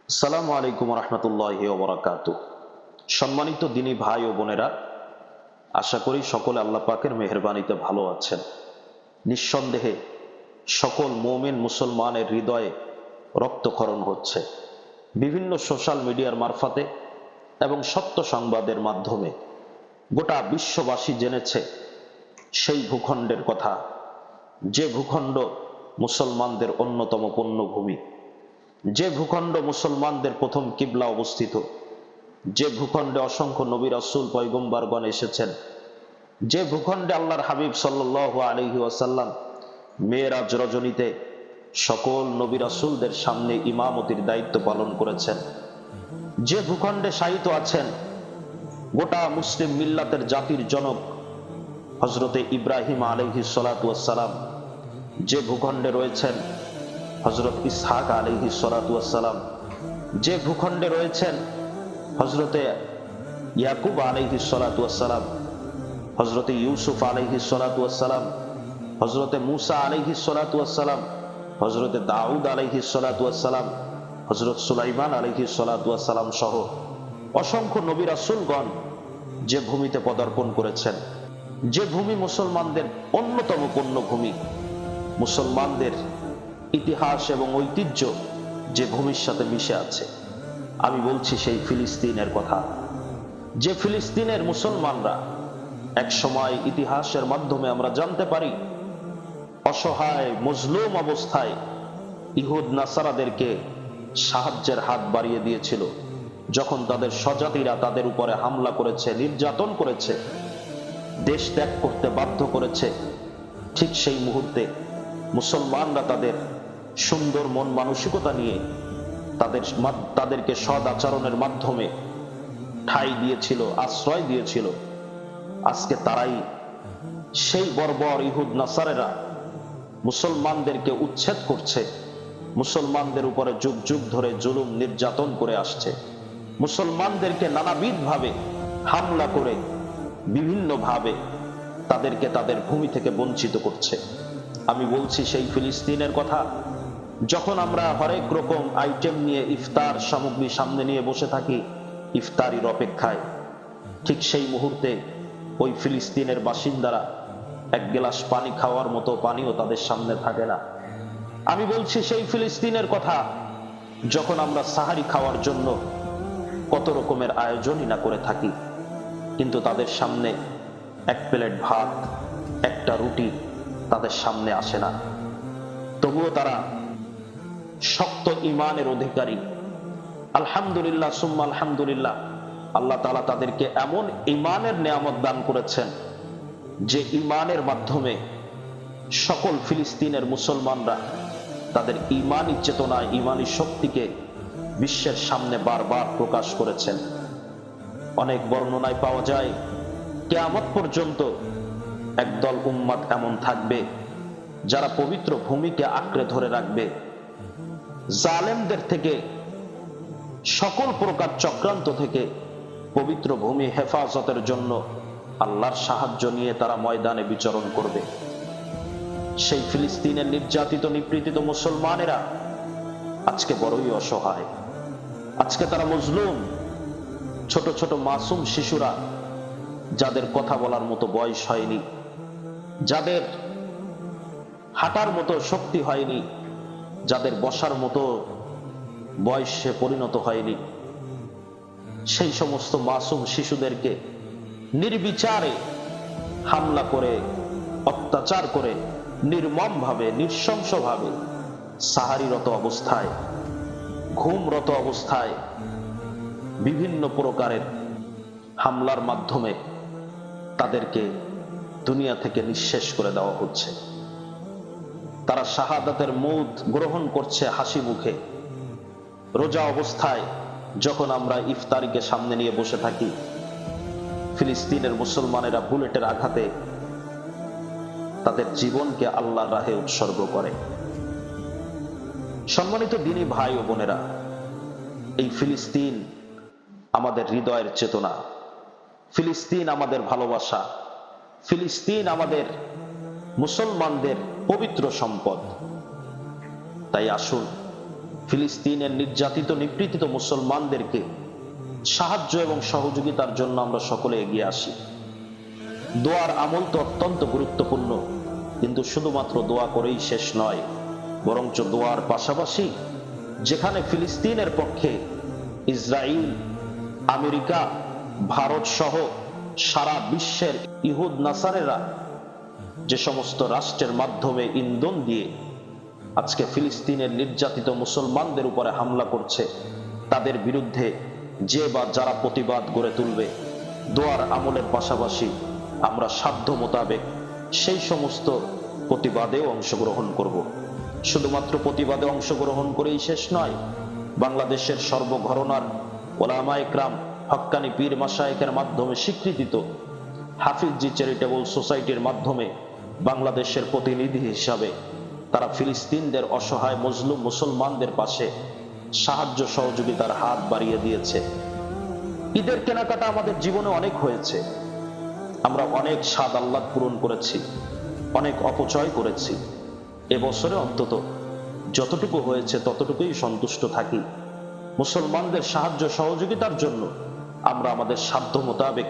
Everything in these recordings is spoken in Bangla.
আসসালামু আলাইকুম রহমতুল্লাহি ওয়া বারাকাতুহু। সম্মানিত দিনী ভাই ও বোনেরা, আশা করি সকলে আল্লাহ পাকের মেহেরবানিতে ভালো আছেন। নিঃসন্দেহে সকল মুমিন মুসলমানের হৃদয়ে রক্তক্ষরণ হচ্ছে বিভিন্ন সোশ্যাল মিডিয়ার মারফতে এবং সত্য সংবাদের মাধ্যমে। গোটা বিশ্ববাসী জেনেছে সেই ভূখণ্ডের কথা, যে ভূখণ্ড মুসলমানদের অন্যতম পুণ্যভূমি, যে ভূখণ্ড মুসলমানদের প্রথম কিবলা অবস্থিত, যে ভূখণ্ডে অসংখ্য নবী রাসূল পয়গম্বরগণ এসেছেন, যে ভূখণ্ডে আল্লাহর হাবিব সাল্লাল্লাহু আলাইহি ওয়াসাল্লাম মেরাজ রজনীতে সকল নবী রাসূলদের সামনে ইমামতির দায়িত্ব পালন করেছেন, যে ভূখণ্ডে শায়িত আছেন গোটা মুসলিম মিল্লাতের জাতির জনক হযরতে ইব্রাহিম আলাইহিস সালাতু ওয়াস সালাম, যে ভূখণ্ডে রয়েছেন হযরত ইসহাক আলাইহিস সালাতু ওয়াস সালাম, যে ভূখণ্ডে রয়েছেন হযরতে ইয়াকুব আলাইহিস সালাতু ওয়াস সালাম, হযরতে ইউসুফ আলাইহিস সালাতু ওয়াস সালাম, হযরতে মূসা আলাইহিস সালাতু ওয়াস সালাম, হযরতে দাউদ আলাইহিস সালাতু ওয়াস সালাম, হযরত সুলাইমান আলাইহিস সালাতু ওয়াস সালাম সহ অসংখ্য নবী রাসূলগণ যে ভূমিতে পদার্পণ করেছেন, যে ভূমি মুসলমানদের অন্যতম পুণ্যভূমি, মুসলমানদের ইতিহাস এবং ঐতিহ্য যে ভূমির সাথে মিশে আছে, আমি বলছি সেই ফিলিস্তিনের কথা। যে ফিলিস্তিনের মুসলমানরা এক সময় ইতিহাসের মাধ্যমে আমরা জানতে পারি অসহায় মজলুম অবস্থায় ইহুদ নাসারাদেরকে সাহায্যের হাত বাড়িয়ে দিয়েছিল, যখন তাদের স্বজাতিরা তাদের উপরে হামলা করেছে, নির্যাতন করেছে, দেশ ত্যাগ করতে বাধ্য করেছে। ঠিক সেই মুহূর্তে মুসলমানরা তাদের সুন্দর মন মানসিকতা নিয়ে তাদেরকে সৎ আচরণের মাধ্যমে ঠাঁই দিয়েছিল, আশ্রয় দিয়েছিল। আজকে তারাই, সেই বর্বর ইহুদ নাসারেরা মুসলমানদেরকে উচ্ছেদ করছে, মুসলমানদের উপরে যুগ যুগ ধরে জুলুম নির্যাতন করে আসছে, মুসলমানদেরকে নানাবিধভাবে হামলা করে বিভিন্নভাবে তাদেরকে তাদের ভূমি থেকে বঞ্চিত করছে। আমি বলছি সেই ফিলিস্তিনের কথা। যখন আমরা হরেক রকম আইটেম নিয়ে ইফতার সামগ্রী সামনে নিয়ে বসে থাকি ইফতারির অপেক্ষায়, ঠিক সেই মুহূর্তে ওই ফিলিস্তিনের বাসিন্দারা এক গ্লাস পানি খাওয়ার মতো পানিও তাদের সামনে থাকে না। আমি বলছি সেই ফিলিস্তিনের কথা, যখন আমরা সাহারি খাওয়ার জন্য কত রকমের আয়োজনই না করে থাকি, কিন্তু তাদের সামনে এক প্লেট ভাত, একটা রুটি তাদের সামনে আসে না। তবুও তারা শক্ত ঈমানের অধিকারী। আলহামদুলিল্লাহ সুম্মা আলহামদুলিল্লাহ, আল্লাহ তাআলা তাদেরকে এমন ঈমানের নেয়ামত দান করেছেন যে ঈমানের মাধ্যমে সকল ফিলিস্তিনের মুসলমানরা তাদের ঈমানী চেতনা, ঈমানী শক্তিকে বিশ্বের সামনে বারবার প্রকাশ করেছেন। অনেক বর্ণনায় পাওয়া যায় কিয়ামত পর্যন্ত একদল উম্মত এমন থাকবে যারা পবিত্র ভূমিকে আঁকড়ে ধরে রাখবে, জালেমদের থেকে, সকল প্রকার চক্রান্ত থেকে পবিত্র ভূমি হেফাজতের জন্য আল্লাহর সাহায্য নিয়ে তারা ময়দানে বিচরণ করবে। সেই ফিলিস্তিনের নির্যাতিত নিপীড়িত মুসলমানেরা আজকে বড়ই অসহায়, আজকে তারা মজলুম। ছোট ছোট মাসুম শিশুরা, যাদের কথা বলার মতো বয়স হয়নি, যাদের হাঁটার মতো শক্তি হয়নি, যাদের বসার মতো বয়সে পরিণত হয়নি, সেই সমস্ত মাসুম শিশুদেরকে নির্বিচারে হামলা করে, অত্যাচার করে, নির্মমভাবে, নৃশংসভাবে সাহারিরত অবস্থায়, ঘুমরত অবস্থায় বিভিন্ন প্রকারের হামলার মাধ্যমে তাদেরকে দুনিয়া থেকে নিঃশেষ করে দেওয়া হচ্ছে। তারা শাহাদাতের মউত গ্রহণ করছে হাসি মুখে। রোজা অবস্থায় যখন আমরা ইফতারিকে সামনে নিয়ে বসে থাকি, ফিলিস্তিনের মুসলমানেরা বুলেটের আঘাতে তাদের জীবনকে আল্লাহর রাহে উৎসর্গ করে। সম্মানিত দ্বীনী ভাই ও বোনেরা, এই ফিলিস্তিন আমাদের হৃদয়ের চেতনা, ফিলিস্তিন আমাদের ভালোবাসা, ফিলিস্তিন আমাদের মুসলমানদের পবিত্র সম্পদ। তাই আসুন ফিলিস্তিনের নির্যাতিত নিপীড়িত মুসলমানদেরকে সাহায্য এবং সহযোগিতার জন্য আমরা সকলে এগিয়ে আসি। দোয়ার আমল তো অত্যন্ত গুরুত্বপূর্ণ, কিন্তু শুধুমাত্র দোয়া করেই শেষ নয়, বরঞ্চ দোয়ার পাশাপাশি যেখানে ফিলিস্তিনের পক্ষে ইসরায়েল, আমেরিকা, ভারত সহ সারা বিশ্বের ইহুদ নাসারেরা যে সমস্ত রাষ্ট্রের মাধ্যমে ইন্ধন দিয়ে আজকে ফিলিস্তিনের নির্যাতিত মুসলমানদের উপরে হামলা করছে, তাদের বিরুদ্ধে যে বা যারা প্রতিবাদ গড়ে তুলবে, দোয়ার আমলের পাশাপাশি আমরা সাধ্য মোতাবেক সেই সমস্ত প্রতিবাদেও অংশগ্রহণ করব। শুধুমাত্র প্রতিবাদে অংশগ্রহণ করেই শেষ নয়, বাংলাদেশের সর্বঘরনার ওলামা ইকরাম, হক্কানি পীর মাশায়েখের মাধ্যমে স্বীকৃত হাফিজি চ্যারিটেবল সোসাইটির মাধ্যমে বাংলাদেশের প্রতিনিধি হিসাবে তারা ফিলিস্তিনদের অসহায় মজলুম মুসলমানদের পাশে সাহায্য সহযোগিতার হাত বাড়িয়ে দিয়েছে। ঈদের কেনাকাটা আমাদের জীবনে অনেক হয়েছে, আমরা অনেক স্বাদ আহ্লাদ পূরণ করেছি, অনেক অপচয় করেছি। এবছরে অন্তত যতটুকু হয়েছে ততটুকুই সন্তুষ্ট থাকি। মুসলমানদের সাহায্য সহযোগিতার জন্য আমরা আমাদের সাধ্য মোতাবেক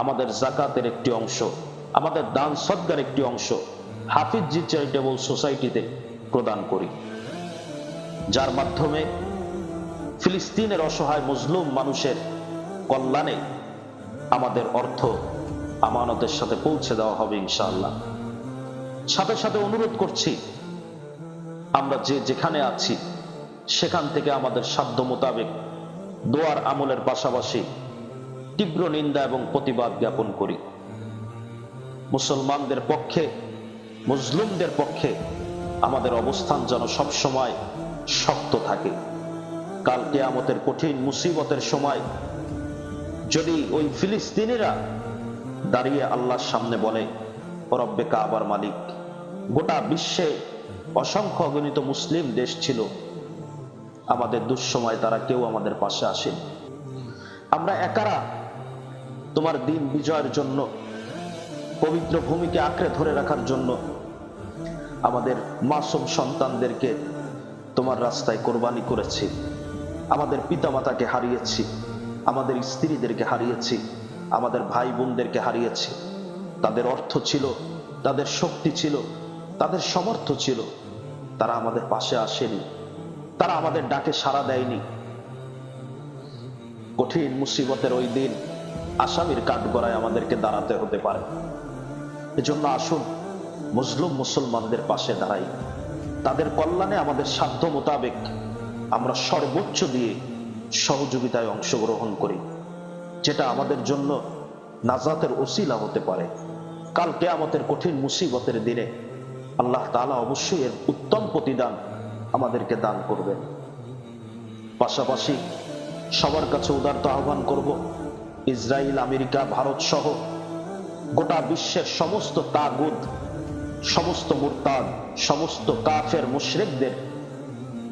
আমাদের জাকাতের একটি অংশ, আমাদের দান সদকার একটি অংশ হাফিজি চ্যারিটেবল সোসাইটিতে প্রদান করি, যার মাধ্যমে ফিলিস্তিনের অসহায় মজলুম মানুষের কল্যাণে আমাদের অর্থ আমানতের সাথে পৌঁছে দেওয়া হবে ইনশাআল্লাহ। সাথে সাথে অনুরোধ করছি, আমরা যে যেখানে আছি সেখান থেকে আমাদের সাধ্য মোতাবেক দোয়ার আমলের পাশাপাশি তীব্র নিন্দা এবং প্রতিবাদ জ্ঞাপন করি। মুসলমানদের পক্ষে, মুসলিমদের পক্ষে আমাদের অবস্থান যেন সবসময় শক্ত থাকে। কাল কিয়ামতের কঠিন মুসিবতের সময় যদি ওই ফিলিস্তিনিরা দাঁড়িয়ে আল্লাহর সামনে বলে, রব্বে কাবার মালিক, গোটা বিশ্বে অসংখ্য অগণিত মুসলিম দেশ ছিল, আমাদের দুঃসময় তারা কেউ আমাদের পাশে আসেনি, আমরা একারা তোমার দিন বিজয়ের জন্য, পবিত্র ভূমিকে আঁকড়ে ধরে রাখার জন্য আমাদের মাসুম সন্তানদেরকে তোমার রাস্তায় কোরবানি করেছি, আমাদের পিতামাতাকে হারিয়েছি, আমাদের স্ত্রীদেরকে হারিয়েছি, আমাদের ভাই বোনদেরকে হারিয়েছি। তাদের অর্থ ছিল, তাদের শক্তি ছিল, তাদের সামর্থ্য ছিল, তারা আমাদের পাশে আসেনি, তারা আমাদের ডাকে সাড়া দেয়নি। কঠিন মুসিবতের ওই দিন আসামির কাঠগড়ায় আমাদেরকে দাঁড়াতে হতে পারে। এজন্য আসুন মজলুম মুসলমানদের পাশে দাঁড়াই, তাদের কল্যাণে আমাদের সাধ্য মোতাবেক আমরা সর্বোচ্চ দিয়ে সহযোগিতায় অংশগ্রহণ করি, যেটা আমাদের জন্য নাজাতের ওসিলা হতে পারে। কাল কিয়ামতের কঠিন মুসিবতের দিনে আল্লাহ তাআলা অবশ্যই এর উত্তম প্রতিদান আমাদেরকে দান করবেন। পাশাপাশি সবার কাছে উদারত আহ্বান করব, ইসরায়েল, আমেরিকা, ভারত সহ গোটা বিশ্বের সমস্ত তাগুত, সমস্ত মুরতাদ, সমস্ত কাফের মুশরিকদের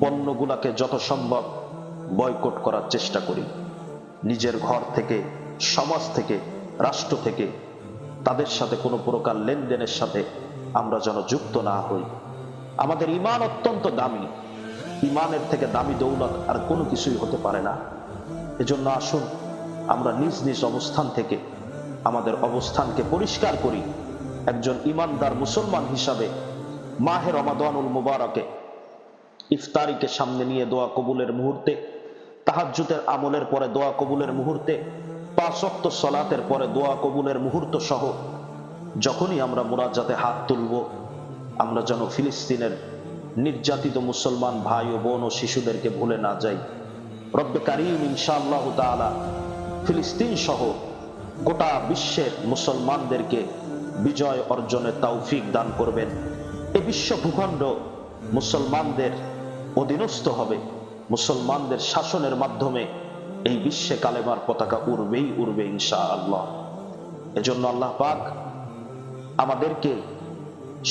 পণ্যগুলাকে যত সম্ভব বয়কট করার চেষ্টা করি। নিজের ঘর থেকে, সমাজ থেকে, রাষ্ট্র থেকে তাদের সাথে কোনো প্রকার লেনদেনের সাথে আমরা যেন যুক্ত না হই। আমাদের ঈমান অত্যন্ত দামি, ঈমানের থেকে দামি দৌলত আর কোনো কিছুই হতে পারে না। এজন্য আসুন আমরা নিজ নিজ অবস্থান থেকে আমাদের অবস্থানকে পরিষ্কার করি। একজন ঈমানদার মুসলমান হিসাবে মাহে রমাদানুল মুবারকে ইফতারিকে সামনে নিয়ে দোয়া কবুলের মুহূর্তে, তাহাজ্জুদের আমলের পরে দোয়া কবুলের মুহূর্তে, 5 ওয়াক্ত সালাতের পরে দোয়া কবুলের মুহূর্ত সহ যখনই আমরা মুনাজাতে হাত তুলব, আমরা যেন ফিলিস্তিনের নির্যাতিত মুসলমান ভাই ও বোন ও শিশুদেরকে ভুলে না যাই। রব্বে কারীম ইনশাআল্লাহ তাআলা ফিলিস্তিন সহ গোটা বিশ্বের মুসলমানদেরকে বিজয় অর্জনের তৌফিক দান করবেন। এই বিশ্ব ভূখণ্ড মুসলমানদের অধীনস্থ হবে, মুসলমানদের শাসনের মাধ্যমে এই বিশ্বে কালেমার পতাকা উড়বেই উড়বে ইনশাআল্লাহ। এজন্য আল্লাহ পাক আমাদেরকে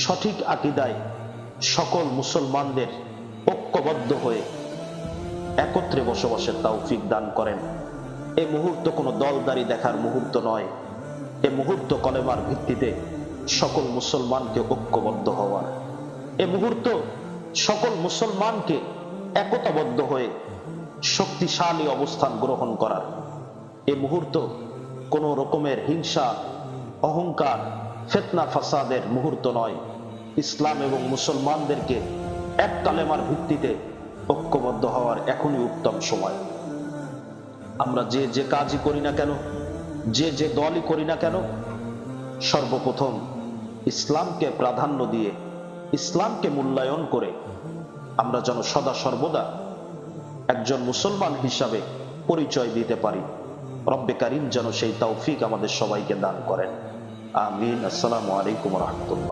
সঠিক আকীদায় সকল মুসলমানদের ঐক্যবদ্ধ হয়ে একত্রে বসবাসের তৌফিক দান করেন। এই মুহূর্ত কোনো দলদারি দেখার মুহূর্ত নয়, এই মুহূর্ত কলেমার ভিত্তিতে সকল মুসলমানকে ঐক্যবদ্ধ হওয়ার, এই মুহূর্ত সকল মুসলমানকে একতাবদ্ধ হয়ে শক্তিশালী অবস্থান গ্রহণ করার। এ মুহূর্ত কোন রকমের হিংসা, অহংকার, ফিতনা ফাসাদের মুহূর্ত নয়। ইসলাম এবং মুসলমানদেরকে এক কালেমার ভিত্তিতে ঐক্যবদ্ধ হওয়ার এখনই উত্তম সময়। আমরা যে যে কাজই করি না কেন, যে যে দলই করি না কেন, সর্বপ্রথম ইসলামকে প্রাধান্য দিয়ে, ইসলামকে মূল্যায়ন করে আমরা যেন সদা সর্বদা একজন মুসলমান হিসাবে পরিচয় দিতে পারি। রব্বে কারীম যেন সেই তৌফিক আমাদের সবাইকে দান করেন। আমিন। আসসালামু আলাইকুম ওয়া রাহমাতুল্লাহ।